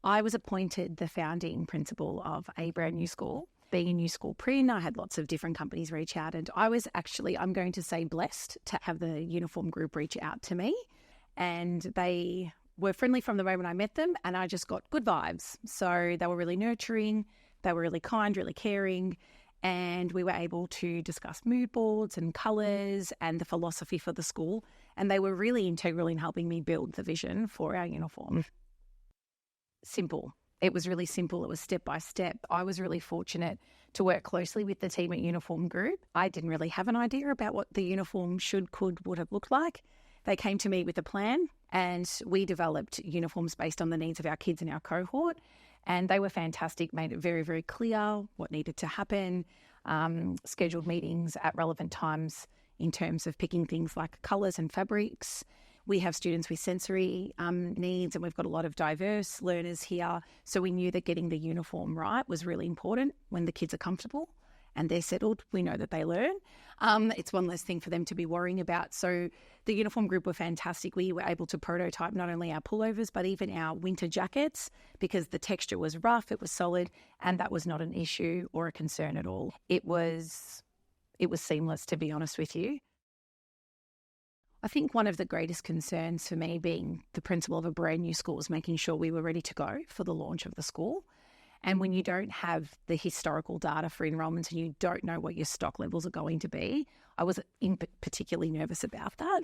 I was appointed the founding principal of a brand new school. Being a new school prin, I had lots of different companies reach out, and I was actually, I'm going to say, blessed to have the uniform group reach out to me. And they were friendly from the moment I met them, and I just got good vibes. So they were really nurturing, they were really kind, really caring, and we were able to discuss mood boards and colours and the philosophy for the school, and they were really integral in helping me build the vision for our uniform. Simple. It was really simple. It was step by step. I was really fortunate to work closely with the team at Uniform Group. I didn't really have an idea about what the uniform would have looked like. They came to me with a plan, and we developed uniforms based on the needs of our kids in our cohort. And they were fantastic, made it very, very clear what needed to happen, scheduled meetings at relevant times in terms of picking things like colours and fabrics. We have students with sensory needs, and we've got a lot of diverse learners here. So we knew that getting the uniform right was really important. When the kids are comfortable and they're settled, we know that they learn. It's one less thing for them to be worrying about. So the uniform group were fantastic. We were able to prototype not only our pullovers, but even our winter jackets, because the texture was rough, it was solid, and that was not an issue or a concern at all. It was seamless, to be honest with you. I think one of the greatest concerns for me, being the principal of a brand new school, was making sure we were ready to go for the launch of the school. And when you don't have the historical data for enrolments and you don't know what your stock levels are going to be, I was particularly nervous about that.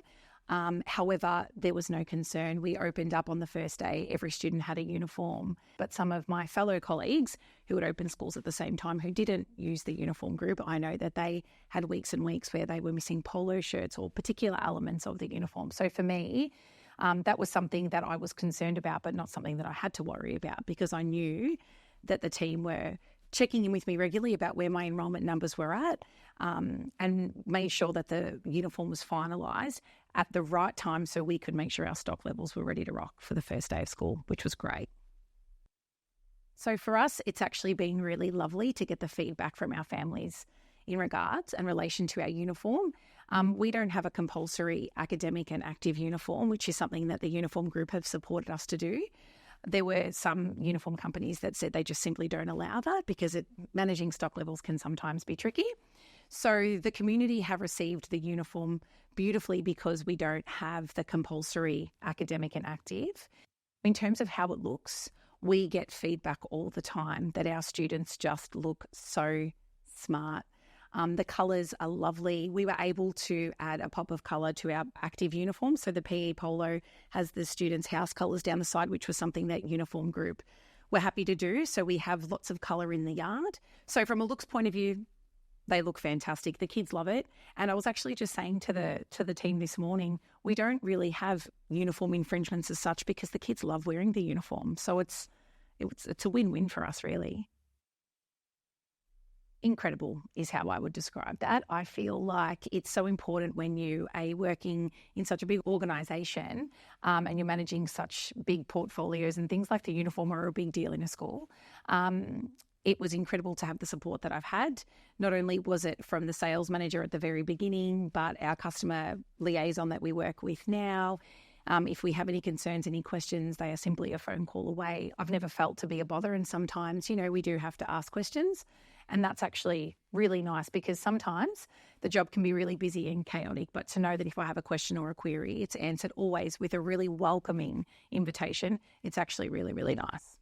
However, there was no concern. We opened up on the first day. Every student had a uniform. But some of my fellow colleagues who had opened schools at the same time who didn't use the uniform group, I know that they had weeks and weeks where they were missing polo shirts or particular elements of the uniform. So for me, that was something that I was concerned about, but not something that I had to worry about, because I knew that the team were checking in with me regularly about where my enrolment numbers were at, and made sure that the uniform was finalised at the right time so we could make sure our stock levels were ready to rock for the first day of school, which was great. So for us, it's actually been really lovely to get the feedback from our families in regards and relation to our uniform. We don't have a compulsory academic and active uniform, which is something that the uniform group have supported us to do. There were some uniform companies that said they just simply don't allow that because managing stock levels can sometimes be tricky. So the community have received the uniform beautifully because we don't have the compulsory academic and active. In terms of how it looks, we get feedback all the time that our students just look so smart. The colours are lovely. We were able to add a pop of colour to our active uniform. So the PE polo has the students' house colours down the side, which was something that uniform group were happy to do. So we have lots of colour in the yard. So from a looks point of view, they look fantastic. The kids love it. And I was actually just saying to the team this morning, we don't really have uniform infringements as such because the kids love wearing the uniform. So it's a win-win for us, really. Incredible is how I would describe that. I feel like it's so important when you are working in such a big organisation and you're managing such big portfolios, and things like the uniform are a big deal in a school. It was incredible to have the support that I've had. Not only was it from the sales manager at the very beginning, but our customer liaison that we work with now. If we have any concerns, any questions, they are simply a phone call away. I've never felt to be a bother, and sometimes, we do have to ask questions, and that's actually really nice because sometimes the job can be really busy and chaotic, but to know that if I have a question or a query, it's answered always with a really welcoming invitation. It's actually really, really nice.